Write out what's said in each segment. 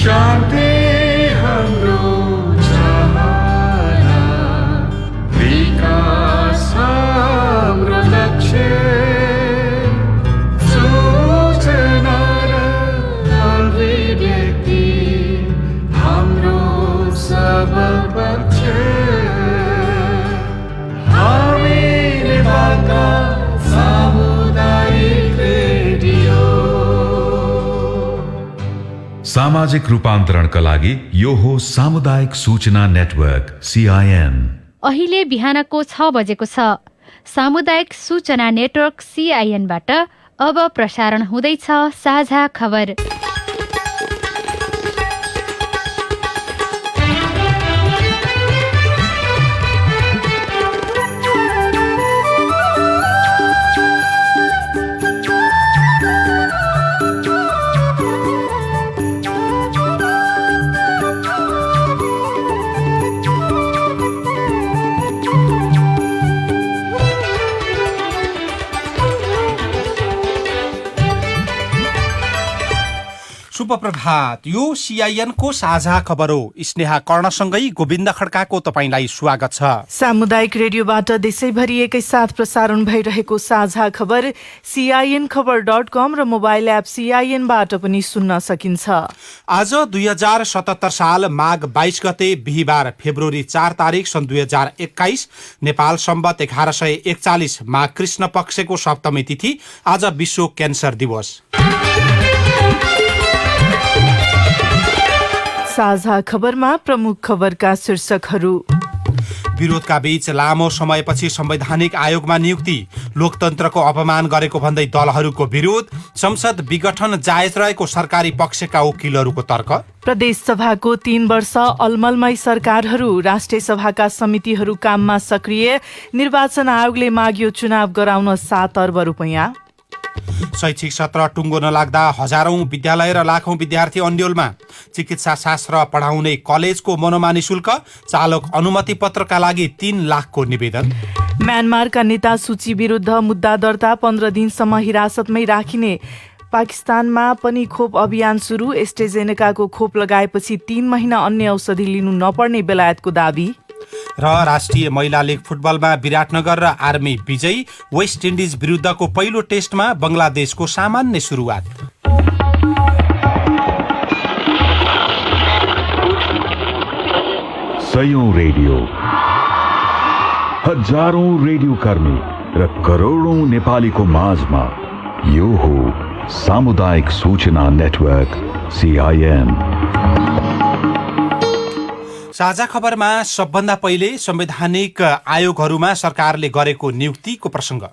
शान्ति हाम्रो चाहना, विकास हाम्रो लक्ष्य, सूचना र अभिव्यक्ति हाम्रो सबल पक्ष। हामी नेपालका सामुदायिक रेडियो। सामाजिक रूपान्तरणका लागि यो हो सामुदायिक सूचना नेटवर्क CIN। अहिले बिहानको 6 बजेको छ। सामुदायिक सूचना नेटवर्क CIN बाट अब प्रसारण हुँदैछ साझा खबर। शुभ प्रभात। यो CIN को साझा खबर हो। स्नेहा कर्णसँगै गोविन्द खड्काको तपाईंलाई स्वागत छ। सामुदायिक रेडियोबाट देशैभरि एकैसाथ प्रसारण भइरहेको साझा खबर CINखबर.com र मोबाइल एप CIN-बाट पनि सुन्न सकिन्छ। आज 2077 साल माघ 22 गते बिहिबार फेब्रुअरी 4 तारिक सन् 2021 नेपाल सम्वत 1141 माघ कृष्ण पक्षको सप्तमी तिथि। आज विश्व क्यान्सर दिवस। साझा खबरमा प्रमुख खबरका शीर्षकहरू। विरोधका बीच लामो समयपछि संवैधानिक आयोगमा नियुक्ति, लोकतन्त्रको अपमान गरेको भन्दै दलहरूको विरोध, संसद विघटन जायज रहेको सरकारी पक्षका वकिलहरूको तर्क। प्रदेश सभाको 3 वर्ष अलमलमै सरकारहरू, राष्ट्रिय सभाका समितिहरू काममा सक्रिय, निर्वाचन आयोगले माग्यो चुनाव गराउन 7 अर्ब रुपैयाँ। शैक्षिक सत्र टुङ्गो नलाग्दा हजारौं विद्यालय र लाखौं विद्यार्थी अन्ड्योलमा, चिकित्सा शास्त्र पढाउने कलेजको मनोमानी शुल्क, चालक अनुमति पत्रका लागि 3 लाखको निवेदन। म्यानमारका नेता सूची विरुद्ध मुद्दा दर्ता, 15 दिनसम्म हिरासतमै राखिने। पाकिस्तानमा पनि खोप अभियान सुरु, एस्ट्राजेनेकाको खोप लगाएपछि 3 महिना अन्य औषधि लिनु नपर्ने बेलायतको दाबी। र राष्ट्रिय महिला लीग फुटबलमा विराटनगर र आर्मी विजयी, वेस्ट इन्डिज विरुद्धको पहिलो टेस्टमा बंगलादेशको सामान्य सुरुवात। सयौं रेडियो, हजारौं रेडियो कर्मी र करोडौं नेपालीको माझमा यो हो सामुदायिक सूचना नेटवर्क CIN। साझा खबरमा सबभन्दा पहिले संवैधानिक आयोगहरूमा सरकारले गरेको नियुक्तिको प्रसंग।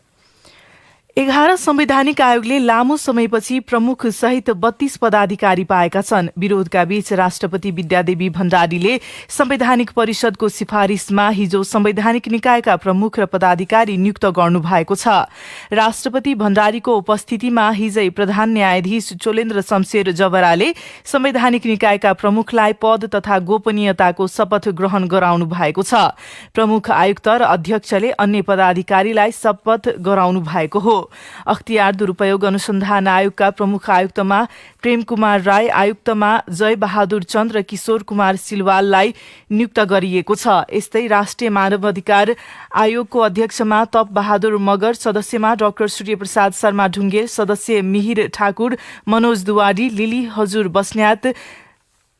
11 संवैधानिक आयोगले लामो समयपछि प्रमुख सहित 32 पदाधिकारी पाएका छन्। विरोधका बीच राष्ट्रपति विद्यादेवी भण्डारीले संवैधानिक परिषदको सिफारिसमा हिजो संवैधानिक निकायका प्रमुख र पदाधिकारी नियुक्त गर्नुभएको छ। राष्ट्रपति भण्डारीको उपस्थितिमा हिजै प्रधान न्यायाधीश चोलेन्द्र शमशेर जबराले संवैधानिक निकायका प्रमुखलाई पद तथा गोपनीयताको शपथ ग्रहण गराउनु भएको छ। प्रमुख आयुक्त र अध्यक्षले अन्य पदाधिकारीलाई शपथ गराउनु भएको हो। अख्तियार दुरूपयोग अनुसन्धान आयोगका प्रमुख आयुक्तमा प्रेम कुमार राय, आयुक्तमा जय बहादुर चन्द र किशोर कुमार सिलवाललाई नियुक्त गरिएको छ। यस्तै राष्ट्रिय मानवाधिकार आयोगको अध्यक्षमा तप बहादुर मगर, सदस्यमा डाक्टर सूर्यप्रसाद शर्मा ढुङ्गेल, सदस्य मिहिर ठाकुर, मनोज दुवाडी, लिली हजुर बस्न्यात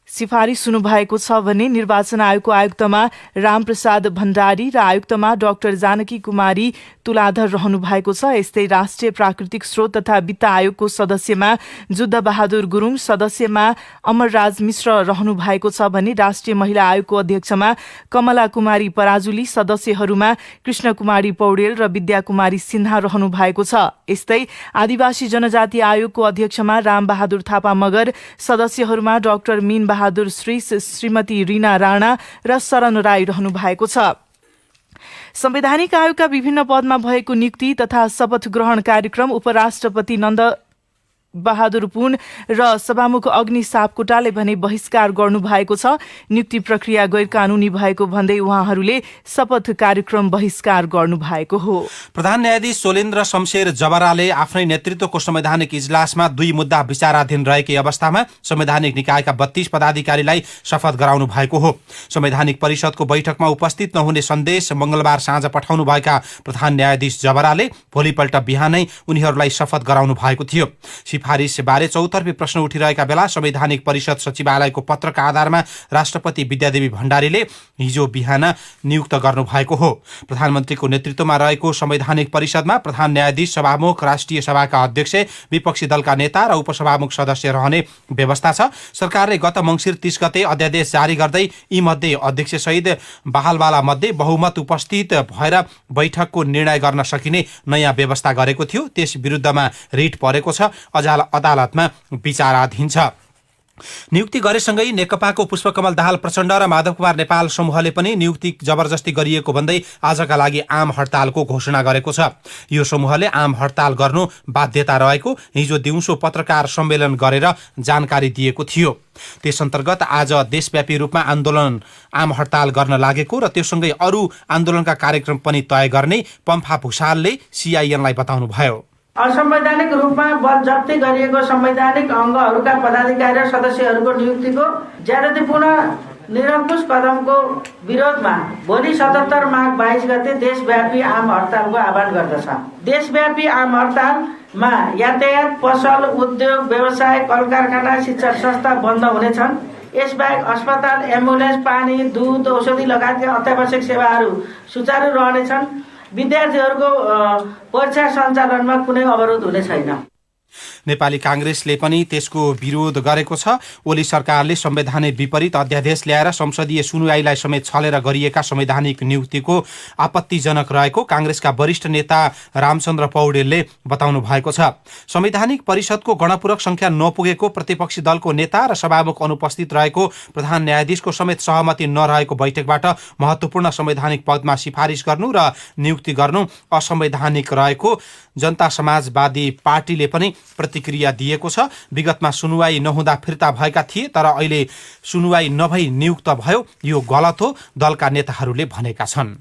सिफारिस हुनुभएको छ भने निर्वाचन आयोगको आयुक्तमा रामप्रसाद भण्डारी र आयुक्तमा डाक्टर जानकी कुमारी तुलाधर रहनु भएको छ। यस्तै राष्ट्रिय प्राकृतिक स्रोत तथा वित्त आयोगको सदस्यमा जुद्ध बहादुर गुरुङ, सदस्यमा अमरराज मिश्र रहनु भएको छ भने राष्ट्रिय महिला आयोगको अध्यक्षमा कमला कुमारी पराजुली, सदस्यहरूमा कृष्ण कुमारी पौडेल र विद्या कुमारी सिन्हा रहनु भएको छ। यस्तै आदिवासी जनजाति आयोगको अध्यक्षमा रामबहादुर थापा मगर, सदस्यहरूमा डाक्टर मीन बहादुर श्रीष, श्रीमती रीना राणा र शरण राई रहनु भएको छ। संवैधानिक आयोगका विभिन्न पदमा भएको नियुक्ति तथा शपथ ग्रहण कार्यक्रम उपराष्ट्रपति बहादुर पुन र सभामुख अग्नि सापकोटाले भने बहिष्कार गर्नुभएको छ। नियुक्ति प्रक्रिया गैर कानूनी भएको भन्दै उहाँहरूले शपथ कार्यक्रम बहिष्कार गर्नुभएको हो। प्रधान न्यायाधीश सोलेन्द्र शमशेर जबराले आफ्नै नेतृत्वको संवैधानिक इजलासमा 2 मुद्दा विचाराधीन रहेकै अवस्थामा संवैधानिक निकायका 32 पदाधिकारीलाई शपथ गराउनु भएको हो। संवैधानिक परिषदको बैठकमा उपस्थित नहुने सन्देश मंगलबार साँझ पठाउनु भएका प्रधान न्यायाधीश जबराले भोलिपल्ट बिहानै उनीहरूलाई शपथ गराउनु भएको थियो। सिफारिसबारे चौतर्फी प्रश्न उठिरहेका बेला संवैधानिक परिषद सचिवालयको पत्रका आधारमा राष्ट्रपति विद्यादेवी भण्डारीले हिजो बिहान नियुक्त गर्नुभएको हो। प्रधानमन्त्रीको नेतृत्वमा रहेको संवैधानिक परिषदमा प्रधान न्यायाधीश, सभामुख, राष्ट्रिय सभाका अध्यक्ष, विपक्षी दलका नेता र उपसभामुख सदस्य रहने व्यवस्था छ। सरकारले गत मङ्सिर 30 गते अध्यादेश जारी गर्दै यी मध्ये अध्यक्षसहित बहालवाला मध्ये बहुमत उपस्थित भएर बैठकको निर्णय गर्न सकिने नयाँ व्यवस्था गरेको थियो। त्यस विरुद्धमा रिट परेको छ, अदालतमा विचाराधीन छ। नियुक्ति गरेसँगै नेकपाको पुष्पकमल दाहाल प्रचण्ड र माधव कुमार नेपाल समूहले पनि नियुक्ति जबरजस्ती गरिएको भन्दै आजका लागि आम हडतालको घोषणा गरेको छ। यो समूहले आम हडताल गर्नु बाध्यता रहेको हिजो दिउँसो पत्रकार सम्मेलन गरेर जानकारी दिएको थियो। त्यस अन्तर्गत आज देशव्यापी रूपमा आम हडताल गर्न लागेको र त्योसँगै अरू आन्दोलनका कार्यक्रम पनि तय गर्ने पम्फा भूषालले सीआईएनलाई बताउनुभयो। असंवैधानिक रूपमा बल जफ्ती गरिएको संवैधानिक अङ्गहरूका पदाधिकारी र सदस्यहरूको नियुक्तिको ज्यादतीपूर्ण निरङ्कुश कदमको विरोधमा भोलि 77 माघ 22 गते देशव्यापी आम हडतालको आह्वान गर्दछ। देशव्यापी आम हडतालमा यातायात, पसल, उद्योग, व्यवसाय, कल कारखाना, शिक्षण संस्था बन्द हुनेछन्। यसबाहेक अस्पताल, एम्बुलेन्स, पानी, दूध, औषधि लगायतका अत्यावश्यक सेवाहरू सुचारू रहनेछन्। विद्यार्थीहरूको परीक्षा सञ्चालनमा कुनै अवरोध हुने छैन। नेपाली कांग्रेसले पनि त्यसको विरोध गरेको छ। ओली सरकारले संवैधानिक विपरीत अध्यादेश ल्याएर संसदीय सुनवाईलाई समेत छलेर गरिएका संवैधानिक नियुक्तिको आपत्तिजनक रहेको कांग्रेसका वरिष्ठ नेता रामचन्द्र पौडेलले बताउनु भएको छ। संवैधानिक परिषदको गणपूरक संख्या नपुगेको, प्रतिपक्षी दलको नेता र सभामुख अनुपस्थित रहेको, प्रधान न्यायाधीशको समेत सहमति नरहेको बैठकबाट महत्त्वपूर्ण संवैधानिक पदमा सिफारिस गर्नु र नियुक्ति गर्नु असंवैधानिक रहेको जनता समाजवादी पार्टीले पनि प्रतिक्रिया दिएको छ। विगतमा सुनवाई नहुँदा फिर्ता भएका थिए, तर अहिले सुनवाई नभई नियुक्त भयो, यो गलत हो, दलका नेताहरूले भनेका छन्।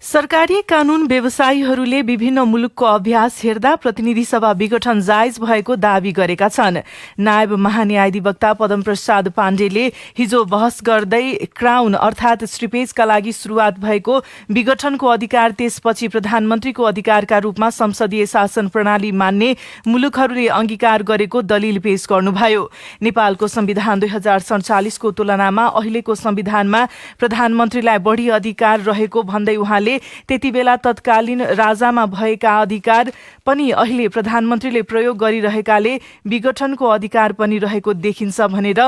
सरकारी कानून व्यवसायीहरूले विभिन्न मुलुकको अभ्यास हेर्दा प्रतिनिधि सभा विघटन जायज भएको दावी गरेका छन्। नायब महान्यायाधिवक्ता पद्मप्रसाद पाण्डेले हिजो बहस गर्दै क्राउन अर्थात श्रीपेजका लागि शुरूआत भएको विघटनको अधिकार, त्यसपछि प्रधानमन्त्रीको अधिकारका रूपमा संसदीय शासन प्रणाली मान्ने मुलुकहरूले अंगीकार गरेको दलिल पेश गर्नुभयो। नेपालको संविधान 2047 को तुलनामा अहिलेको संविधानमा प्रधानमन्त्रीलाई बढ़ी अधिकार रहेको भन्दै उहाँले त्यति बेला तत्कालीन राजामा भएका अधिकार पनि अहिले प्रधानमन्त्रीले प्रयोग गरिरहेकाले विघटनको अधिकार पनि रहेको देखिन्छ भनेर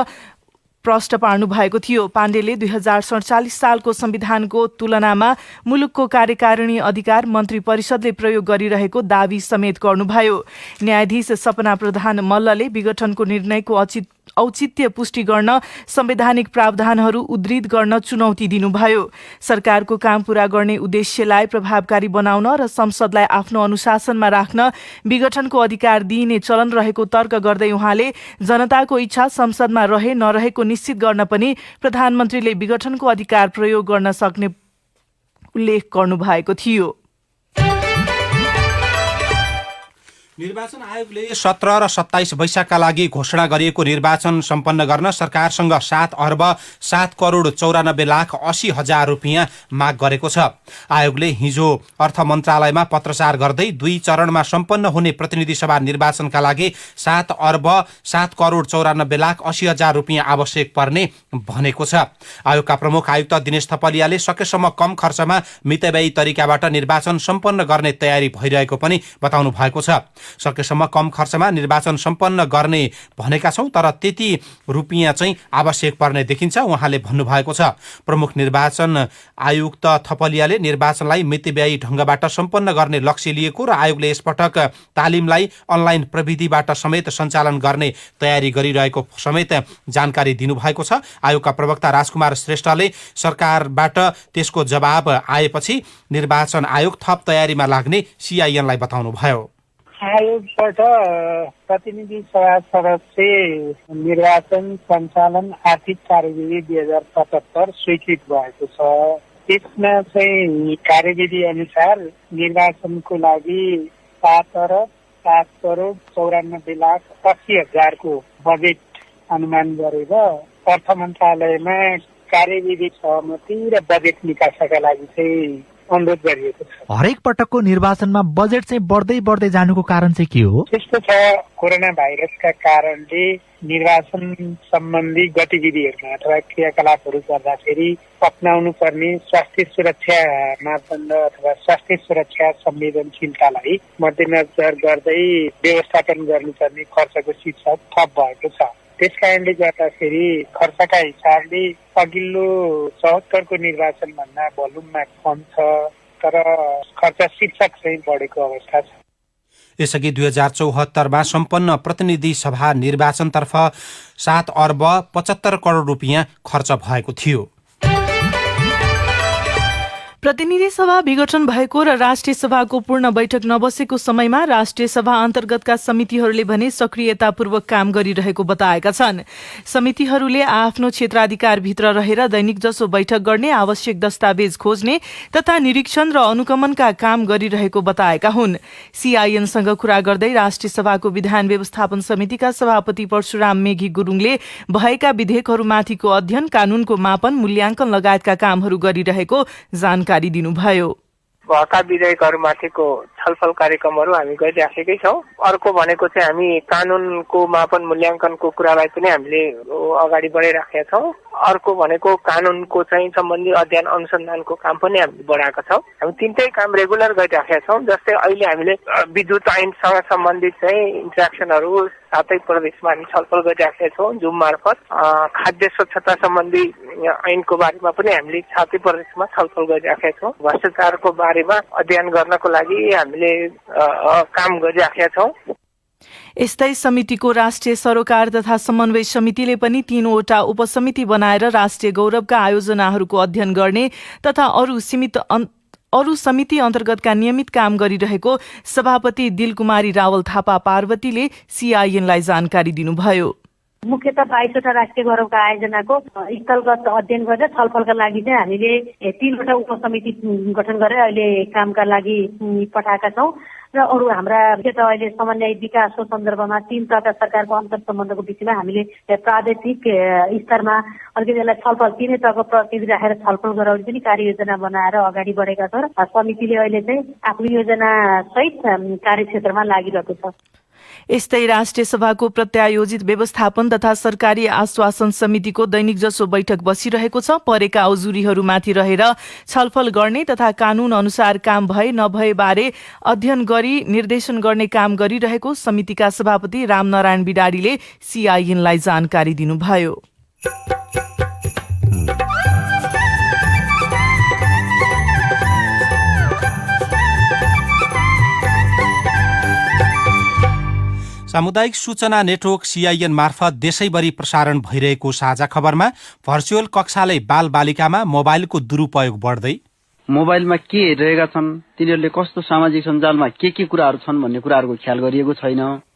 प्रश्न पार्नु भएको थियो। पाण्डेले 2047 सालको संविधानको तुलनामा मुलुकको कार्यकारिणी अधिकार मन्त्री परिषदले प्रयोग गरिरहेको दावी समेत गर्नुभयो। न्यायाधीश सपना प्रधान मल्लले विघटनको निर्णयको औचित्य पुष्टि गर्न संवैधानिक प्रावधानहरू उद्धृत गर्न चुनौती दिनुभयो। सरकारको काम पूरा गर्ने उद्देश्यलाई प्रभावकारी बनाउन र संसदलाई आफ्नो अनुशासनमा राख्न विघटनको अधिकार दिइने चलन रहेको तर्क गर्दै उहाँले जनताको इच्छा संसदमा रहे नरहेको निश्चित गर्न पनि प्रधानमन्त्रीले विघटनको अधिकार प्रयोग गर्न सक्ने उल्लेख गर्नुभएको थियो। निर्वाचन आयोगले 17 र 27 वैशाखका लागि घोषणा गरिएको निर्वाचन सम्पन्न गर्न सरकारसँग 7 अर्ब 7 करोड 94 लाख 80 हजार रुपियाँ माग गरेको छ। आयोगले हिजो अर्थ मन्त्रालयमा पत्रचार गर्दै 2 चरणमा सम्पन्न हुने प्रतिनिधि सभा निर्वाचनका लागि 7 अर्ब 7 करोड 94 लाख 80 हजार रुपियाँ आवश्यक पर्ने भनेको छ। आयोगका प्रमुख आयुक्त दिनेश थपलियाले सकेसम्म कम खर्चमा मितव्ययी तरिकाबाट निर्वाचन सम्पन्न गर्ने तयारी भइरहेको पनि बताउनु भएको छ। सकेसम्म कम खर्चमा निर्वाचन सम्पन्न गर्ने भनेका छौं, तर त्यति रुपियाँ चाहिँ आवश्यक पर्ने देखिन्छ उहाँले भन्नुभएको छ। प्रमुख निर्वाचन आयुक्त थपलियाले निर्वाचनलाई मितव्ययी ढंगबाट सम्पन्न गर्ने लक्ष्य लिएको र आयोगले यसपटक तालिमलाई अनलाइन प्रविधिबाट समेत सञ्चालन गर्ने तयारी गरिरहेको समेत जानकारी दिनुभएको छ। आयोगका प्रवक्ता राजकुमार श्रेष्ठले सरकारबाट त्यसको जवाब आएपछि निर्वाचन आयोग थप तयारीमा लाग्ने सीआईएनलाई बताउनुभयो। आयोगबाट प्रतिनिधि सभा सदस्य निर्वाचन सञ्चालन आर्थिक कार्यविधि 2077 स्वीकृत भएको छ। त्यसमा चाहिँ कार्यविधि अनुसार निर्वाचनको लागि 7,07,94,80,000 बजेट अनुमान गरेर अर्थ मन्त्रालयमा कार्यविधि सहमति र बजेट निकासका लागि चाहिँ अनुरोध गरिएको छ। हरेक पटकको निर्वाचनमा बजेट चाहिँ बढ्दै जानुको कारण चाहिँ के हो? त्यस्तो छ, कोरोना भाइरसका कारणले निर्वाचन सम्बन्धी गतिविधिहरूमा अथवा क्रियाकलापहरू गर्दाखेरि अपनाउनु पर्ने स्वास्थ्य सुरक्षा मापदण्ड अथवा स्वास्थ्य सुरक्षा संवेदनशीलतालाई मध्यनजर गर्दै व्यवस्थापन गर्नुपर्ने खर्चको शीर्षक थप भएको छ। त्यस कारणले गर्दाखेरि खर्चका हिसाबले अघिल्लो 74 को निर्वाचन भन्दा भोल्युममा कम छ, तर खर्च शीर्षक चाहिँ बढेको अवस्था छ। यसअघि 2074 सम्पन्न प्रतिनिधि सभा निर्वाचनतर्फ 7,75,00,00,000 रुपियाँ खर्च भएको थियो। प्रतिनिधि सभा विघटन भएको र राष्ट्रिय सभाको पूर्ण बैठक नबसेको समयमा राष्ट्रिय सभा अन्तर्गतका समितिहरूले भने सक्रियतापूर्वक काम गरिरहेको बताएका छन्। समितिहरूले आफ्नो क्षेत्राधिकारभित्र रहेर दैनिक जसो बैठक गर्ने, आवश्यक दस्तावेज खोज्ने तथा निरीक्षण र अनुगमनका काम गरिरहेको बताएका हुन्। सीआईएनसँग कुरा गर्दै राष्ट्रिय सभाको विधान व्यवस्थापन समितिका सभापति परशुराम मेघी गुरुङले भएका विधेयकहरूमाथिको अध्ययन, कानूनको मापन, मूल्याङ्कन लगायतका कामहरू गरिरहेको जानकारी दिनुभयो। भएका विधेयकहरूमाथिको छलफल कार्यक्रमहरू हामी गरिराखेकै छौँ। अर्को भनेको चाहिँ हामी कानूनको मापन मूल्याङ्कनको कुरालाई पनि हामीले अगाडि बढाइराखेका छौँ। अर्को भनेको कानूनको चाहिँ सम्बन्धी अध्ययन अनुसन्धानको काम पनि हामीले बढाएका छौँ। हामी तीनटै काम रेगुलर गरिराखेका छौँ। जस्तै अहिले हामीले विद्युत ऐनसँग सम्बन्धित चाहिँ इन्ट्र्याक्सनहरू 7 प्रदेशमा हामी छलफल गरिराखेका छौँ जुम मार्फत। खाद्य स्वच्छता सम्बन्धी ऐनको बारेमा पनि हामीले 7 प्रदेशमा छलफल गरिराखेका छौँ। भ्रष्टाचारको बारेमा अध्ययन गर्नको लागि हामीले काम गरिराखेका छौँ। यस्तै समितिको राष्ट्रिय सरोकार तथा समन्वय समितिले पनि 3वटा उपसमिति बनाएर राष्ट्रिय गौरवका आयोजनाहरूको अध्ययन गर्ने तथा अरू समिति अन्तर्गतका नियमित काम गरिरहेको सभापति दिलकुमारी रावल थापा पार्वतीले सीआईएनलाई जानकारी दिनुभयो। मुख्यतः 22वटा राष्ट्रिय गौरवका आयोजनाको स्थलगत अध्ययन गरेर छलफलका लागि चाहिँ हामीले 3वटा उपसमिति गठन गरेर अहिले कामका लागि पठाएका छौँ र अरू हाम्रा मुख्यतः अहिले समन्वय विकासको सन्दर्भमा 3 तहका सरकारको अन्तर सम्बन्धको विषयमा हामीले प्रादेशिक स्तरमा अलिकति यसलाई छलफल 3 तहको प्रतिनिधि राखेर छलफल गराउने पनि कार्ययोजना बनाएर अगाडि बढेका छौँ र समितिले अहिले चाहिँ आफ्नो योजना सहित कार्यक्षेत्रमा लागिरहेको छ। यस्तै राष्ट्रिय सभाको प्रत्यायोजित व्यवस्थापन तथा सरकारी आश्वासन समितिको दैनिक जसो बैठक बसिरहेको छ। परेका औजुरीहरूमाथि रहेर छलफल गर्ने तथा कानून अनुसार काम भए नभए बारे अध्ययन गरी निर्देशन गर्ने काम गरिरहेको समितिका सभापति रामनारायण बिडाडीले सीआईएनलाई जानकारी दिनुभयो। सामुदायिक सूचना नेटवर्क सीआईएन मार्फत देशैभरि प्रसारण भइरहेको साझा खबरमा भर्चुअल कक्षाले बालबालिकामा मोबाइलको दुरुपयोग बढ्दै, मोबाइलमा के हेरिरहेका छन्, तिनीहरूले कस्तो सामाजिक सञ्जालमा के कुराहरू छन् भन्ने कुराहरूको ख्याल गरिएको छैन।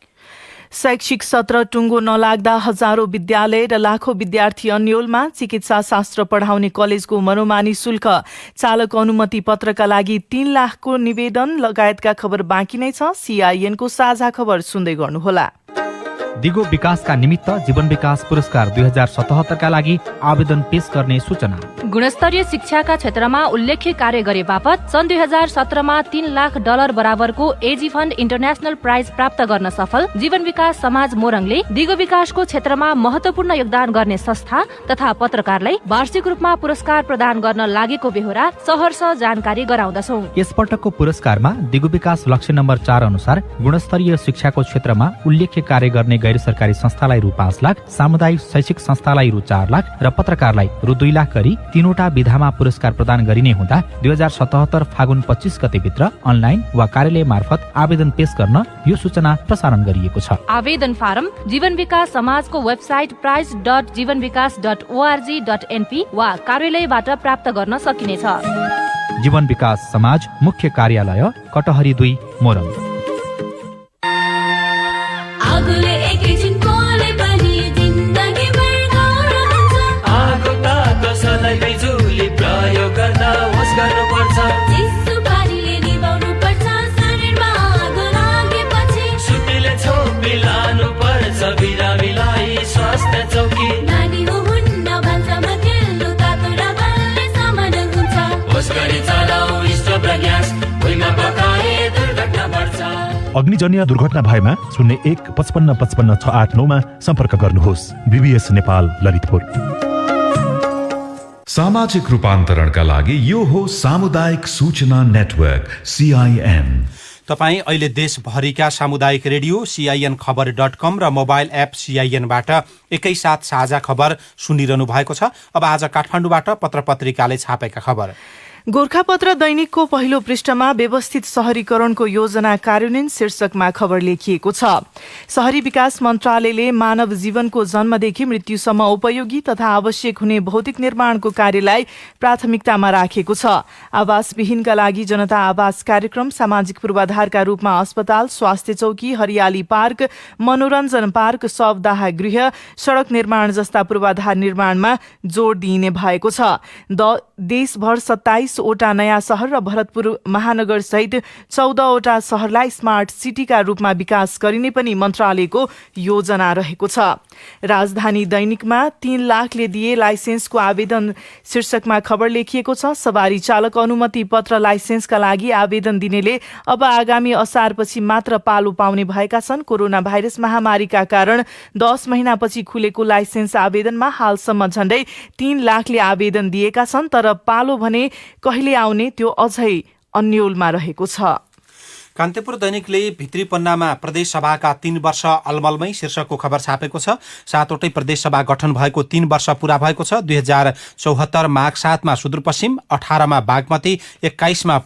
शैक्षिक सत्र टुङ्गो नलाग्दा हजारौं विद्यालय र लाखौं विद्यार्थी अन्योलमा, चिकित्सा शास्त्र पढाउने कलेजको मनोमानी शुल्क, चालक अनुमति पत्रका लागि 3 लाखको निवेदन लगायतका खबर बाँकी नै छ। सीआईएनको साझा खबर सुन्दै गर्नुहोला। दिगो विकासका निमित्त जीवन विकास पुरस्कार 2077 का लागि आवेदन पेश गर्ने सूचना। गुणस्तरीय शिक्षाका क्षेत्रमा उल्लेख्य कार्य गरे बापत सन् 2017 मा $3 लाख बराबरको एजी फण्ड इन्टरनेशनल प्राइज प्राप्त गर्न सफल जीवन विकास समाज मोरङले दिगो विकासको क्षेत्रमा महत्वपूर्ण योगदान गर्ने संस्था तथा पत्रकारलाई वार्षिक रूपमा पुरस्कार प्रदान गर्न लागेको बेहोरा सहर्ष जानकारी गराउँदछौं। यसपटकको पुरस्कारमा दिगो विकास लक्ष्य नम्बर 4 अनुसार गुणस्तरीय शिक्षाको क्षेत्रमा उल्लेख्य कार्य गर्ने गैर सरकारी संस्थालाई रु 5 लाख, सामुदायिक शैक्षिक संस्थालाई रु 4 लाख र पत्रकारलाई रु 2 लाख गरी 3वटा विधामा पुरस्कार प्रदान गरिने हुँदा 2077 फागुन 25 गते भित्र अनलाइन वा कार्यालय मार्फत आवेदन पेश गर्न यो सूचना प्रसारण गरिएको छ। आवेदन फारम जीवन विकास समाजको वेबसाइट prize.jivanvikas.org.np वा कार्यालयबाट प्राप्त गर्न सकिनेछ। जीवन विकास समाज मुख्य कार्यालय कटहरी 2 मोरङ। अग्निजन्य दुर्घटना भएमा 01 55 55 689 मा सम्पर्क गर्नुहोस्। BBS नेपाल ललितपुर। सामाजिक रूपान्तरणका लागि यो हो सामुदायिक सूचना नेटवर्क CIN। तपाईँ अहिले देशभरिका सामुदायिक रेडियो CIN खबर.com र मोबाइल एप CIN-बाट एकैसाथ साझा खबर सुनिरहनु भएको छ। अब आज काठमाडौँबाट पत्रपत्रिकाले छापेका खबर। गोरखापत्र दैनिकको पहिलो पृष्ठमा व्यवस्थित शहरीकरणको योजना कार्यान्वयन शीर्षकमा खबर लेखिएको छ। शहरी विकास मन्त्रालयले मानव जीवनको जन्मदेखि मृत्युसम्म उपयोगी तथा आवश्यक हुने भौतिक निर्माणको कार्यलाई प्राथमिकतामा राखेको छ। आवासविहीनका लागि जनता आवास कार्यक्रम, सामाजिक पूर्वाधारका रूपमा अस्पताल, स्वास्थ्य चौकी, हरियाली पार्क, मनोरञ्जन पार्क, शवदाह गृह, सड़क निर्माण जस्ता पूर्वाधार निर्माणमा जोड़ दिइने भएको छ। देशभर 27 वटा नयाँ शहर र भरतपुर महानगर सहित 14 वटा शहरलाई स्मार्ट सिटीका रूपमा विकास गरिने पनि मन्त्रालयको योजना रहेको छ। राजधानी दैनिकमा 3 लाखले दिए लाइसेन्सको आवेदन शीर्षकमा खबर लेखिएको छ। सवारी चालक अनुमति पत्र लाइसेन्सका लागि आवेदन दिनेले अब आगामी असारपछि मात्र पालो पाउने भएका छन्। कोरोना भाइरस महामारीका कारण 10 महिनापछि खुलेको लाइसेन्स आवेदनमा हालसम्म झण्डै 3 लाखले आवेदन दिएका छन्, तर पालो भने कहिले आउने त्यो अझै अन्योलमा रहेको छ। कान्तिपुर दैनिकले भित्री पन्नामा प्रदेशसभाका 3 वर्ष अलमलमै शीर्षकको खबर छापेको छ। 7वटै प्रदेशसभा गठन भएको 3 वर्ष पूरा भएको छ। 2074 माघ 7 मा सुदूरपश्चिम, 18 मा बागमती, 21 मा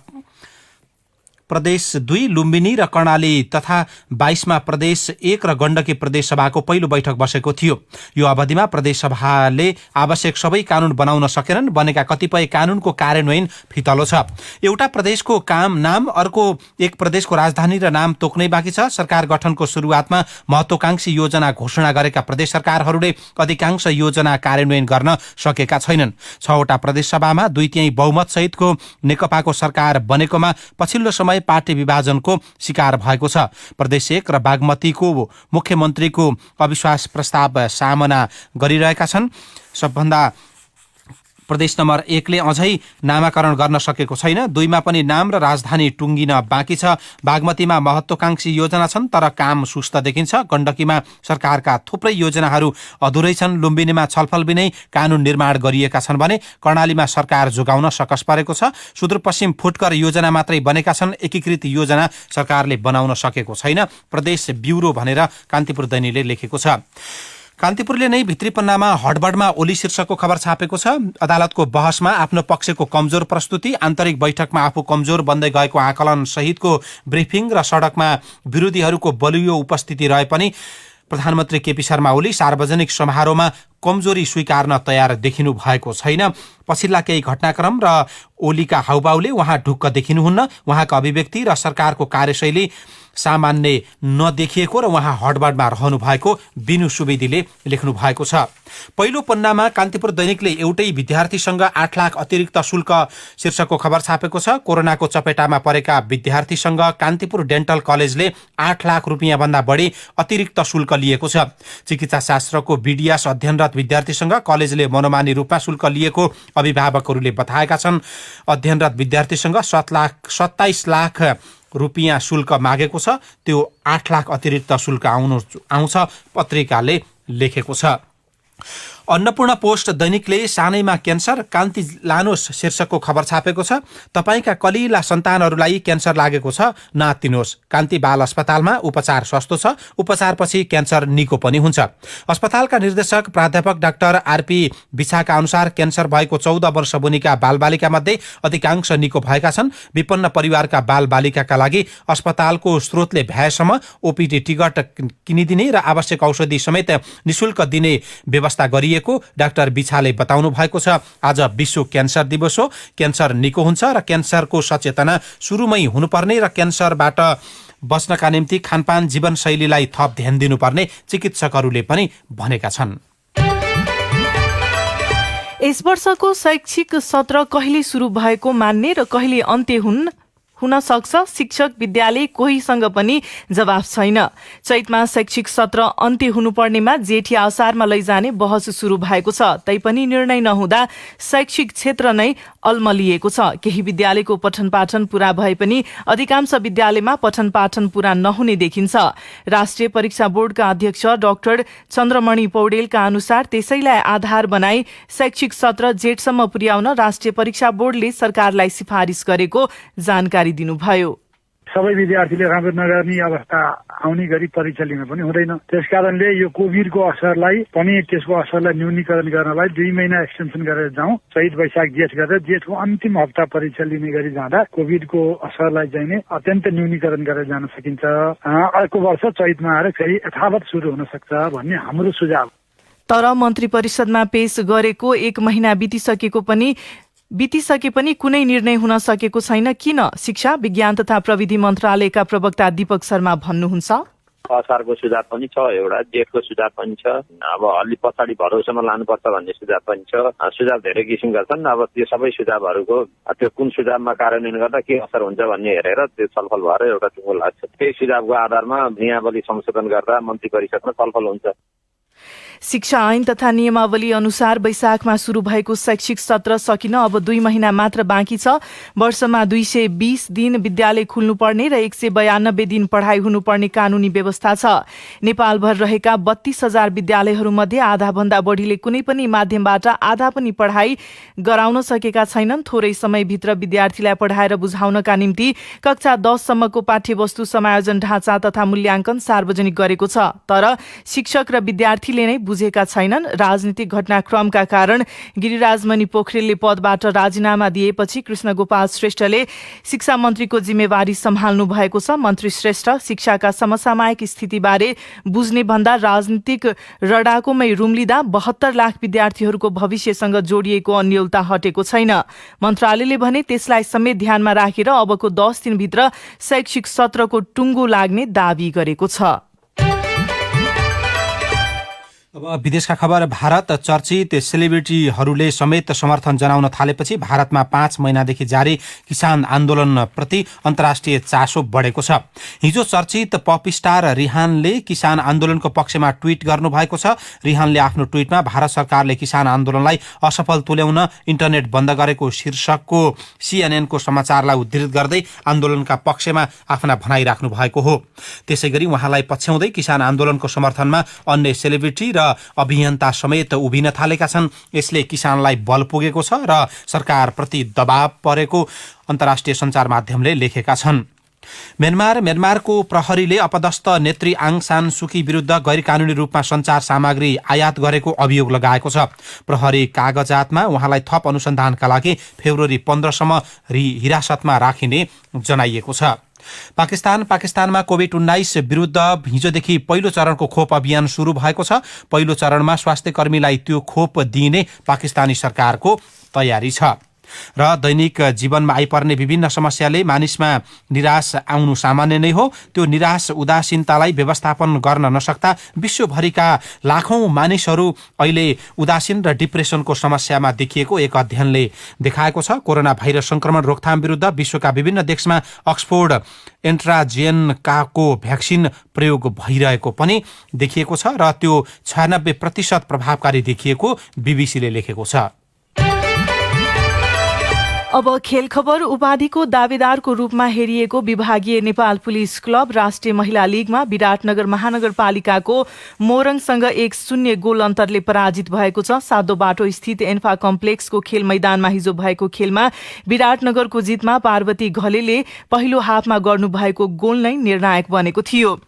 प्रदेश 2 लुम्बिनी र कर्णाली तथा 22 मा प्रदेश 1 र गण्डकी प्रदेशसभाको पहिलो बैठक बसेको थियो। यो अवधिमा प्रदेशसभाले आवश्यक सबै कानून बनाउन सकेनन्। बनेका कतिपय कानूनको कार्यान्वयन फितलो छ। एउटा प्रदेशको काम नाम, अर्को एक प्रदेशको राजधानी र नाम तोक्नै बाँकी छ। सरकार गठनको सुरुवातमा महत्वाकांक्षी योजना घोषणा गरेका प्रदेश सरकारहरूले अधिकांश योजना कार्यान्वयन गर्न सकेका छैनन्। 6वटा प्रदेशसभामा 2/3 बहुमत सहितको नेकपाको सरकार बनेकोमा पछिल्लो समय पार्टी विभाजनको शिकार भएको छ। प्रदेश 1 र बागमतीको मुख्यमन्त्रीको अविश्वास प्रस्ताव सामना गरिरहेका छन्। सबभन्दा प्रदेश नम्बर 1 ले अझै नामाकरण गर्न सकेको छैन। 2 मा पनि नाम र राजधानी टुङ्गिन बाँकी छ। बागमतीमा महत्वाकांक्षी योजना छन्, तर काम सुस्त देखिन्छ। गण्डकीमा सरकारका थुप्रै योजनाहरू अधुरै छन्। लुम्बिनीमा छलफल बिनै कानून निर्माण गरिएका छन् भने कर्णालीमा सरकार जोगाउन सकस परेको छ। सुदूरपश्चिम फुटकर योजना मात्रै बनेका छन्। एकीकृत योजना सरकारले बनाउन सकेको छैन। प्रदेश ब्युरो भनेर कान्तिपुर दैनिकले लेखेको छ। कान्तिपुरले नै भित्री पन्नामा हडबडमा ओली शीर्षकको खबर छापेको छ। अदालतको बहसमा आफ्नो पक्षको कमजोर प्रस्तुति, आन्तरिक बैठकमा आफू कमजोर बन्दै गएको आकलन सहितको ब्रिफिङ र सडकमा विरोधीहरूको बलियो उपस्थिति रहे पनि प्रधानमन्त्री केपी शर्मा ओली सार्वजनिक समारोहमा कमजोरी स्वीकार्न तयार देखिनु भएको छैन। पछिल्ला केही घटनाक्रम र ओलीका हाउभाउले उहाँ ढुक्क देखिनुहुन्न। उहाँका अभिव्यक्ति र सरकारको कार्यशैली सामान्य नदेखिएको र उहाँ हडबडमा रहनु भएको बिनु सुवेदीले लेख्नु भएको छ। पहिलो पन्नामा कान्तिपुर दैनिकले एउटै विद्यार्थीसँग 8 लाख अतिरिक्त शुल्क शीर्षकको खबर छापेको छ। कोरोनाको चपेटामा परेका विद्यार्थीसँग कान्तिपुर डेन्टल कलेजले 8 लाख रुपियाँ भन्दा बढी अतिरिक्त शुल्क लिएको छ। चिकित्सा शास्त्रको BDS अध्ययनरत विद्यार्थीसँग कलेजले मनोमानी रूपमा शुल्क लिएको अभिभावकहरूले बताएका छन्। अध्ययनरत विद्यार्थीसँग 27 लाख रुपियाँ शुल्क मागेको छ। त्यो 8 लाख अतिरिक्त शुल्क आउँछ पत्रिकाले लेखेको छ। अन्नपूर्ण पोस्ट दैनिकले सानैमा क्यान्सर कान्ति लानुहोस् शीर्षकको खबर छापेको छ। तपाईका कलिला सन्तानहरूलाई क्यान्सर लागेको छ, नातिनुहोस्। कान्ति बाल अस्पतालमा उपचार सस्तो छ। उपचारपछि क्यान्सर निको पनि हुन्छ। अस्पतालका निर्देशक प्राध्यापक डाक्टर आरपी बिछाका अनुसार क्यान्सर भएको 14 वर्ष मुनिका बालबालिका मध्ये अधिकांश निको भएका छन्। विपन्न परिवारका बालबालिकाका लागि अस्पतालको स्रोतले भ्याएसम्म ओपीडी टिकट किनिदिने र आवश्यक औषधि समेत निशुल्क दिने व्यवस्था गरिएको डाक्टर बिछाले बताउनु भएको छ। आज विश्व क्यान्सर दिवस हो। क्यान्सर निको हुन्छ र क्यान्सरको सचेतना सुरुमै हुनुपर्ने र क्यान्सरबाट बच्नका निम्ति खानपान जीवनशैलीलाई थप ध्यान दिनुपर्ने चिकित्सकहरूले पनि भनेका छन्। यस वर्षको शैक्षिक सत्र कहिले सुरु भएको मान्ने र कहिले अन्त्य हुन सक्छ। शिक्षक विद्यालय कोहीसँग पनि जवाफ छैन। चैतमा शैक्षिक सत्र अन्त्य हुनुपर्नेमा जेठ या असारमा लैजाने बहस शुरू भएको छ। तैपनि निर्णय नहुँदा शैक्षिक क्षेत्र नै अल्मलिएको छ। केही विद्यालयको पठन पाठन पूरा भए पनि अधिकांश विद्यालयमा पठन पाठन पूरा नहुने देखिन्छ। राष्ट्रिय परीक्षा बोर्डका अध्यक्ष डाक्टर चन्द्रमणि पौडेलका अनुसार त्यसैलाई आधार बनाई शैक्षिक सत्र जेठसम्म पुर्याउन राष्ट्रिय परीक्षा बोर्डले सरकारलाई सिफारिस गरेको जानकारी दिनुभयो। सबै विद्यार्थीले राम्रो नगर्ने अवस्था आउने गरी परीक्षा लिन पनि हुँदैन। त्यसकारणले यो कोभिडको असरलाई पनि त्यसको असरलाई न्यूनीकरण गर्नलाई 2 महिना एक्सटेन्सन गरेर जाउँ। चैत वैशाख जेठ गरेर जेठको अन्तिम हप्ता परीक्षा लिने गरी जाँदा कोभिडको असरलाई चाहिँ अत्यन्त न्यूनीकरण गरेर जान सकिन्छ। अर्को वर्ष चैतमा आएर फेरि यथावत सुरु हुन सक्छ भन्ने हाम्रो सुझाव। तर मन्त्री परिषदमा पेश गरेको 1 महिना बितिसके पनि कुनै निर्णय हुन सकेको छैन। किन? शिक्षा विज्ञान तथा प्रविधि मन्त्रालयका प्रवक्ता दीपक शर्मा भन्नुहुन्छ। असारको सुझाव पनि छ, एउटा जेठको सुझाव पनि छ, अब अलि पछाडि भदौसम्म लानुपर्छ भन्ने सुझाव पनि छ। सुझाव धेरै किसिमका छन्। अब त्यो सबै सुझावहरूको त्यो कुन सुझावमा कार्यान्वयन गर्दा के असर हुन्छ भन्ने हेरेर त्यो छलफल भएर एउटा टुङ्गो लाग्छ। त्यही सुझावको आधारमा नियमावली संशोधन गर्दा मन्त्री परिषदमा छलफल हुन्छ। शिक्षा ऐन तथा नियमावली अनुसार वैशाखमा शुरू भएको शैक्षिक सत्र सकिन अब 2 महिना मात्र बाँकी छ। वर्षमा 220 दिन विद्यालय खुल्नुपर्ने र 192 दिन पढाइ हुनुपर्ने कानूनी व्यवस्था छ। नेपालभर रहेका 32,000 विद्यालयहरूमध्ये आधाभन्दा बढीले कुनै पनि माध्यमबाट आधा पनि पढाइ गराउन सकेका छैनन्। थोरै समयभित्र विद्यार्थीलाई पढाएर बुझाउनका निम्ति कक्षा 10 सम्मको पाठ्यवस्तु समायोजन ढाँचा तथा मूल्याङ्कन सार्वजनिक गरेको छ। तर शिक्षक र विद्यार्थीले नै बुझेका छैनन्। राजनीतिक घटनाक्रमका कारण गिरिराजमणि पोखरेलले पदबाट राजीनामा दिएपछि कृष्ण गोपाल श्रेष्ठले शिक्षा मन्त्रीको जिम्मेवारी सम्हाल्नु भएको छ। मन्त्री श्रेष्ठ शिक्षाका समसामयिक स्थितिबारे बुझ्ने भन्दा राजनीतिक रडाकोमै रुम्लिँदा 72 लाख विद्यार्थीहरूको भविष्यसँग जोडिएको अन्योलता हटेको छैन। मन्त्रालयले भने त्यसलाई समेत ध्यानमा राखेर अबको 10 दिनभित्र शैक्षिक सत्रको टुङ्गो लाग्ने दावी गरेको छ। अब विदेशका खबर। भारत चर्चित सेलिब्रिटीहरूले समेत समर्थन जनाउन थालेपछि भारतमा 5 महिनादेखि जारी किसान आन्दोलन प्रति अन्तर्राष्ट्रिय चासो बढेको छ। हिजो चर्चित पप स्टार रिहानले किसान आन्दोलनको पक्षमा ट्वीट गर्नुभएको छ। रिहानले आफ्नो ट्वीटमा भारत सरकारले किसान आन्दोलनलाई असफल तुल्याउन इन्टरनेट बन्द गरेको शीर्षकको CNN को समाचारलाई उद्धृत गर्दै आन्दोलनका पक्षमा आफ्ना भनाइ राख्नु भएको हो। त्यसैगरी उहाँलाई पछ्याउँदै किसान आन्दोलनको समर्थनमा अन्य सेलिब्रिटी र अभियन्ता समेत उभिन थालेका छन्। यसले किसानलाई बल पुगेको छ र सरकारप्रति दबाव परेको अन्तर्राष्ट्रिय सञ्चार माध्यमले लेखेका छन्। म्यानमारको प्रहरीले अपदस्थ नेत्री आङ सान सुकी विरुद्ध गैर कानूनी रूपमा सञ्चार सामग्री आयात गरेको अभियोग लगाएको छ। प्रहरी कागजातमा उहाँलाई थप अनुसन्धानका लागि फेब्रुअरी 15 सम्म हिरासतमा राखिने जनाइएको छ। पाकिस्तानमा कोभिड-19 विरुद्ध हिजोदेखि पहिलो चरणको खोप अभियान शुरू भएको छ। पहिलो चरणमा स्वास्थ्य कर्मीलाई त्यो खोप दिइने पाकिस्तानी सरकारको तयारी छ। र दैनिक जीवनमा आइपर्ने विभिन्न समस्याले मानिसमा निराश आउनु सामान्य नै हो। त्यो निराश उदासीनतालाई व्यवस्थापन गर्न नसक्दा विश्वभरिका लाखौं मानिसहरू अहिले उदासीन र डिप्रेसनको समस्यामा देखिएको एक अध्ययनले देखाएको छ। कोरोना भाइरस संक्रमण रोकथाम विरुद्ध विश्वका विभिन्न देशमा अक्सफोर्ड एन्ट्राजेनकाको भ्याक्सिन प्रयोग भइरहेको पनि देखिएको छ र त्यो 96% प्रभावकारी देखिएको बीबीसीले लेखेको छ। अब खेल खबर। उपाधिको दावेदारको रूपमा हेरिएको विभागीय नेपाल पुलिस क्लब राष्ट्रिय महिला लीगमा विराटनगर महानगरपालिकाको मोरङसँग 1-0 गोल अन्तरले पराजित भएको छ। सातो बाटो स्थित एन्फा कम्प्लेक्सको खेल मैदानमा हिजो भएको खेलमा विराटनगरको जितमा पार्वती घलेले पहिलो हाफमा गर्नुभएको गोल नै निर्णायक बनेको थियो।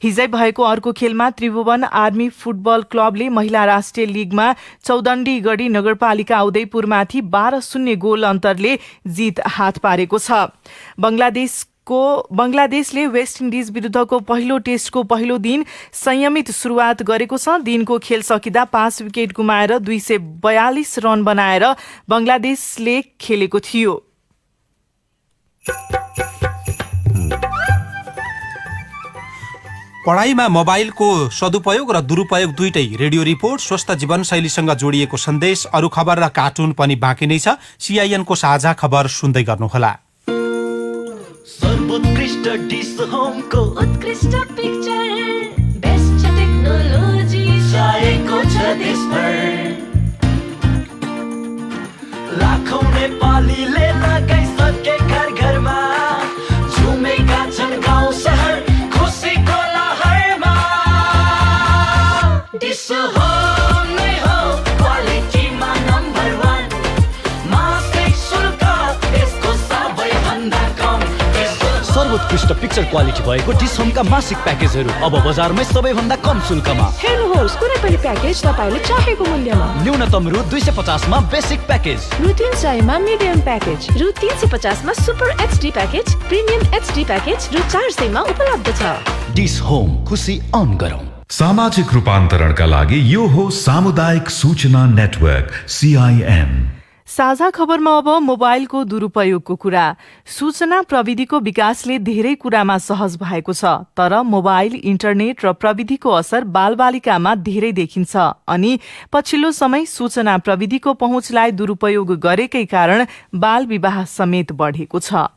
हिजै भएको अर्को खेलमा त्रिभुवन आर्मी फुटबल क्लबले महिला राष्ट्रिय लीगमा चौदण्डीगढी नगरपालिका उदयपुरमाथि 12-0 गोल अन्तरले जित हात पारेको छ। बंगलादेशले वेस्ट इन्डिज विरुद्धको पहिलो टेस्टको पहिलो दिन संयमित शुरूआत गरेको छ। दिनको खेल सकिँदा 5 विकेट गुमाएर 242 रन बनाएर बंगलादेशले खेलेको थियो। पढाइमा मोबाइलको सदुपयोग र दुरुपयोग दुईटै। रेडियो रिपोर्ट, स्वस्थ जीवनशैलीसँग जोडिएको सन्देश, अरू खबर र कार्टुन पनि बाँकी नै छ। CIN को साझा खबर सुन्दै गर्नुहोला। सर्वोत्कृष्ट डिश होमको उत्कृष्ट पिक्चर बेस्ट टेक्नोलोजी चाहिएको छ देशभर लाखौं नेपालीले लगाइसके घर घरमा झुमेका छन् गाउँ सहर खुसीको लहरमा डिश होम नै हो क्वालिटीमा नम्बर 1 मास्टै शुल्क यसको सबैभन्दा कम सर्वोत्कृष्ट पिक्चर क्वालिटी भएको डिश होमका मासिक प्याकेजहरू अब बजारमै सबैभन्दा कम शुल्कमा। हेर्नुहोस् कुनै पनि प्याकेज तपाईले चाहेको मूल्यमा। न्यूनतम रु 250 मा बेसिक प्याकेज, रु 300 मा मिडियम प्याकेज, रु 350 मा super HD package, premium HD package रु 400 मा उपलब्ध छ। डिश होम खुसी अन गरौँ। सामाजिक रूपान्तरणका लागि यो हो सामुदायिक सूचना नेटवर्क CIN। साझा खबरमा अब मोबाइलको दुरुपयोगको कुरा। सूचना प्रविधिको विकासले धेरै कुरामा सहज भएको छ, तर मोबाइल, इन्टरनेट र प्रविधिको असर बालबालिकामा धेरै देखिन्छ अनि पछिल्लो समय सूचना प्रविधिको पहुँचलाई दुरुपयोग गरेकै कारण बाल विवाह समेत बढेको छ।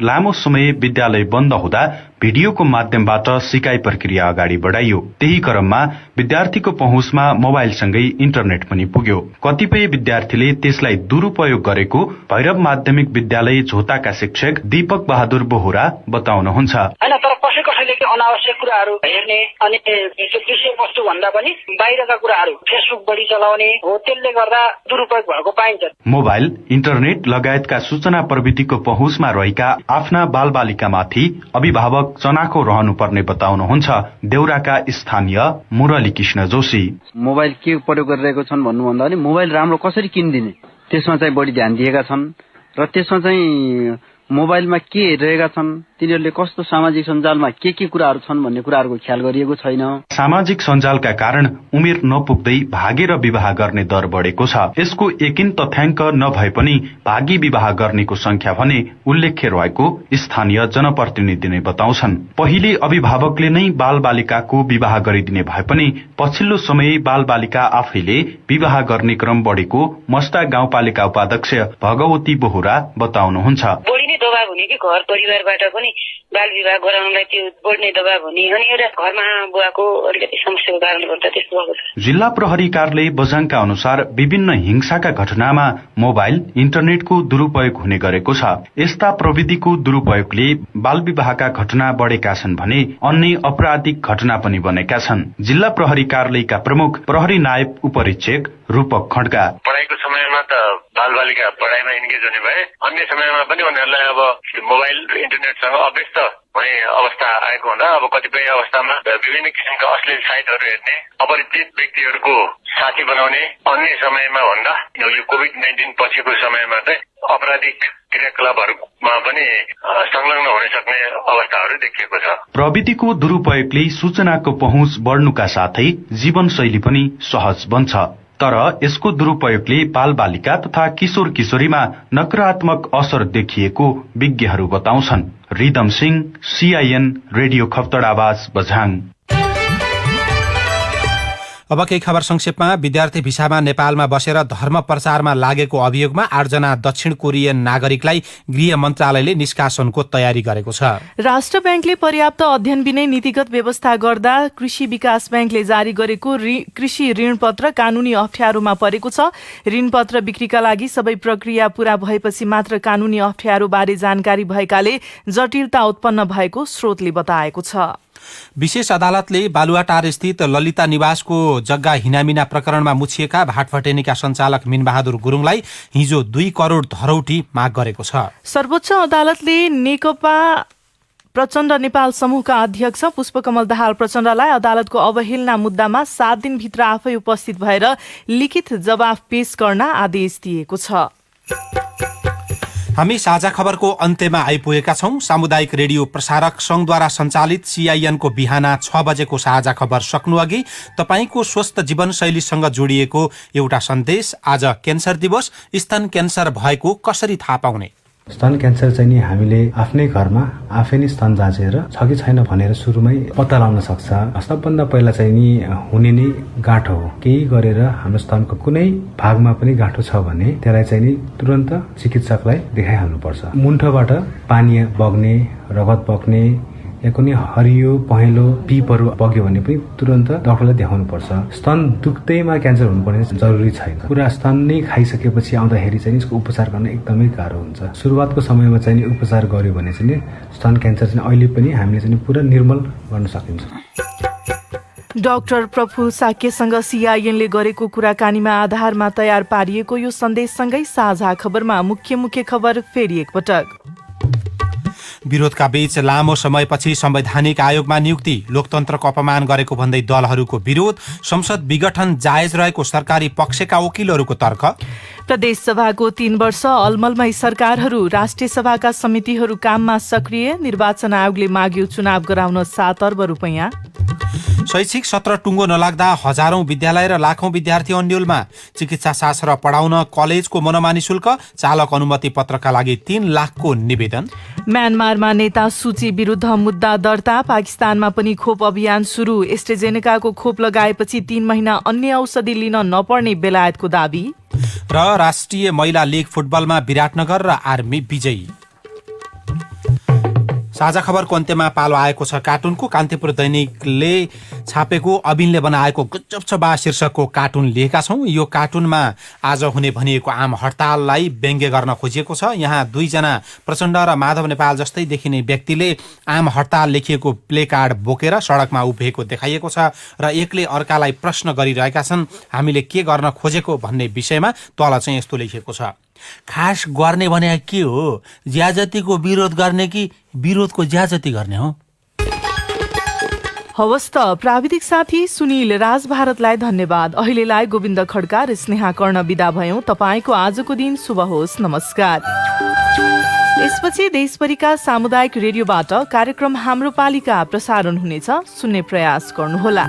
लामो समय विद्यालय बन्द हुँदा भिडियोको माध्यमबाट सिकाइ प्रक्रिया अगाडि बढाइयो। त्यही क्रममा विद्यार्थीको पहुँचमा मोबाइलसँगै इन्टरनेट पनि पुग्यो। कतिपय विद्यार्थीले त्यसलाई दुरुपयोग गरेको भैरव माध्यमिक विद्यालय झोताका शिक्षक दीपक बहादुर बोहरा बताउनुहुन्छ। हैन, तर कसैले अनावश्यक कुराहरू हेर्ने अनि विषय वस्तु भन्दा पनि बाहिरका कुराहरू फेसबुक बढी चलाउने हो, त्यसले गर्दा दुरुपयोग भएको पाइन्छ। मोबाइल, इन्टरनेट लगायतका सूचना प्रविधिको पहुँचमा रहेका आफ्ना बालबालिकामाथि अभिभावक चनाखो रहनुपर्ने बताउनुहुन्छ देउराका स्थानीय मुरली कृष्ण जोशी। मोबाइल के प्रयोग गरिरहेको छन् भन्नुभन्दा पनि मोबाइल राम्रो कसरी किनिदिने त्यसमा चाहिँ बढी ध्यान दिएका छन् र त्यसमा चाहिँ मोबाइलमा के हेरिरहेका छन्, तिनीहरूले कस्तो सामाजिक सञ्जालमा के कुराहरू छन् भन्ने कुराहरूको ख्याल गरिएको छैन। सामाजिक सञ्जालका कारण उमेर नपुग्दै भागेर विवाह गर्ने दर बढेको छ। यसको एकिन तथ्याङ्क नभए पनि भागी विवाह गर्नेको संख्या भने उल्लेख्य रहेको स्थानीय जनप्रतिनिधिले बताउँछन्। पहिले अभिभावकले नै बालबालिकाको विवाह गरिदिने भए पनि पछिल्लो समय बालबालिका आफैले विवाह गर्ने क्रम बढेको मस्ता गाउँपालिका उपाध्यक्ष भगवती बोहरा बताउनुहुन्छ। दबाब हुने कि घर परिवारबाट पनि बाल विवाह गराउनलाई त्यो बढ्ने दबाब हुने अनि एउटा घरमा बुवाको अलिकति समस्याको कारणले गर्दा त्यस्तो भएको छ। जिल्ला प्रहरी कार्यालय बझाङका अनुसार विभिन्न हिंसाका घटनामा मोबाइल, इन्टरनेटको दुरुपयोग हुने गरेको छ। यस्ता प्रविधिको दुरुपयोगले बाल विवाहका घटना बढेका छन् भने अन्य आपराधिक घटना पनि बनेका छन्। जिल्ला प्रहरी कार्यालयका प्रमुख प्रहरी नायब उपरीक्षक रूपक खड्का पढाइको समयमा त बालबालिका पढाइमा इन्गेज हुने भए अन्य समयमा पनि उनीहरूलाई अब मोबाइल र इन्टरनेटसँग अभ्यस्त हुने अवस्था आएको हुँदा अब कतिपय अवस्थामा विभिन्न किसिमका अश्लील साइटहरू हेर्ने, अपरिचित व्यक्तिहरूको साथी बनाउने, अन्य समयमा भन्दा यो कोभिड-19 पछिको समयमा चाहिँ आपराधिक क्रियाकलापहरूमा पनि संलग्न हुन सक्ने अवस्थाहरू देखिएको छ। प्रविधिको दुरुपयोगले सूचनाको पहुँच बढ्नुका साथै जीवनशैली पनि सहज बन्छ, तर यसको दुरुपयोगले बालबालिका तथा किशोर किशोरीमा नकारात्मक असर देखिएको विज्ञहरू बताउँछन्। Rhythm Singh, CIN radio Khaptad आवाज बझाङ। अब केही खबर संक्षेपमा। विद्यार्थी भिसामा नेपालमा बसेर धर्म प्रचारमा लागेको अभियोगमा 8 जना दक्षिण कोरियन नागरिकलाई गृह मन्त्रालयले निष्कासनको तयारी गरेको छ। राष्ट्र ब्याङ्कले पर्याप्त अध्ययन बिनै नीतिगत व्यवस्था गर्दा कृषि विकास ब्याङ्कले जारी गरेको कृषि ऋणपत्र कानूनी अप्ठ्यारोमा परेको छ। ऋणपत्र बिक्रीका लागि सबै प्रक्रिया पूरा भएपछि मात्र कानूनी अप्ठ्यारोबारे जानकारी भएकाले जटिलता उत्पन्न भएको स्रोतले बताएको छ। विशेष अदालतले बालुवाटार स्थित ललिता निवासको जग्गा हिनामिना प्रकरणमा मुछिएका भाटभटेनीका सञ्चालक मिनबहादुर गुरुङलाई हिजो 2 करोड धरौटी माग गरेको छ। सर्वोच्च अदालतले नेकपा प्रचण्ड नेपाल समूहका अध्यक्ष पुष्पकमल दाहाल प्रचण्डलाई अदालतको अवहेलना मुद्दामा 7 दिनभित्र आफै उपस्थित भएर लिखित जवाफ पेश गर्न आदेश दिएको छ। हामी साझा खबरको अन्त्यमा आइपुगेका छौं। सामुदायिक रेडियो प्रसारक संघद्वारा सञ्चालित CIN को बिहान 6 बजेको साझा खबर सक्नु अघि तपाईको स्वस्थ जीवनशैलीसँग जोडिएको एउटा सन्देश। आज क्यान्सर दिवस। स्तन क्यान्सर भएको कसरी थाहा पाउने? स्तन क्यान्सर चाहिँ नि हामीले आफ्नै घरमा आफै नै स्तन जाँचेर छ कि छैन भनेर सुरुमै पत्ता लगाउन सक्छ। सबभन्दा पहिला चाहिँ नि हुने नै गाँठो हो। केही गरेर हाम्रो स्तनको कुनै भागमा पनि गाँठो छ भने त्यसलाई चाहिँ नि तुरन्त चिकित्सकलाई देखाइहाल्नुपर्छ। मुन्टोबाट पानी बग्ने, रगत बग्ने या कुनै हरियो पहेँलो पिपहरू बग्यो भने पनि तुरन्त डाक्टरलाई देखाउनु पर्छ। स्तन दुख्दैमा क्यान्सर हुनुपर्ने जरुरी छैन। पुरा स्तन नै खाइसकेपछि आउँदाखेरि चाहिँ यसको उपचार गर्न एकदमै गाह्रो हुन्छ। सुरुवातको समयमा चाहिँ उपचार गर्यो भने चाहिँ स्तन क्यान्सर चाहिँ अहिले पनि हामीले चाहिँ पुरा निर्मूल गर्न सकिन्छ। डाक्टर प्रफुल्ल साक्यसँग सीआईएनले गरेको कुराकानीमा आधारमा तयार पारिएको यो सन्देशसँगै साझा खबरमा मुख्य खबर फेरि एकपटक। विरोधका बीच लामो समयपछि संवैधानिक आयोगमा नियुक्ति, लोकतन्त्रको अपमान गरेको भन्दै दलहरूको विरोध, संसद विघटन जायज रहेको सरकारी पक्षका वकिलहरूको तर्क। प्रदेश सभाको 3 वर्ष अलमलमै सरकारहरू, राष्ट्रिय सभाका समितिहरू काममा सक्रिय, निर्वाचन आयोगले माग्यो चुनाव गराउन 7 अर्ब रुपैयाँ। शैक्षिक सत्र टुङ्गो नलाग्दा हजारौं विद्यालय र लाखौं विद्यार्थी अन्यलमा, चिकित्सा शास्त्र पढाउन कलेजको मनमानी शुल्क, चालक अनुमति पत्रका लागि 3 लाखको निवेदन। म्यानमारमा नेता सूची विरुद्ध मुद्दा दर्ता, पाकिस्तानमा पनि खोप अभियान सुरु, एस्ट्रेजेनेकाको खोप लगाएपछि 3 महिना अन्य औषधि लिन नपर्ने बेलायतको दाबी। र राष्ट्रिय महिला लीग फुटबलमा विराटनगर र आर्मी विजयी। साझा खबरको अन्त्यमा पालो आएको छ कार्टुनको। कान्तिपुर दैनिकले छापेको अबिनले बनाएको गुजब छ बा शीर्षकको कार्टुन लिएका छौं। यो कार्टुनमा आज हुने भनिएको आम हडताललाई व्यङ्ग्य गर्न खोजिएको छ। यहाँ 2 जना प्रचण्ड र माधव नेपाल जस्तै देखिने व्यक्तिले आम हडताल लेखिएको प्ले कार्ड बोकेर सडकमा उभिएको देखाइएको छ र एकले अर्कालाई प्रश्न गरिरहेका छन्, हामीले के गर्न खोजेको भन्ने विषयमा। तल चाहिँ यस्तो लेखिएको छ, खास गर्ने भने के हो, ज्याजतीको विरोध गर्ने कि विरोधको ज्याजती गर्ने हो। हवस् त, प्राविधिक साथी सुनिल राज भारतलाई धन्यवाद। अहिलेलाई गोविन्द खड्का र स्नेहा कर्ण बिदा भयौं। तपाईँको आजको दिन शुभ होस्। नमस्कार। यसपछि देशभरिका सामुदायिक रेडियोबाट कार्यक्रम हाम्रो पालिका प्रसारण हुनेछ। सुन्ने प्रयास गर्नुहोला।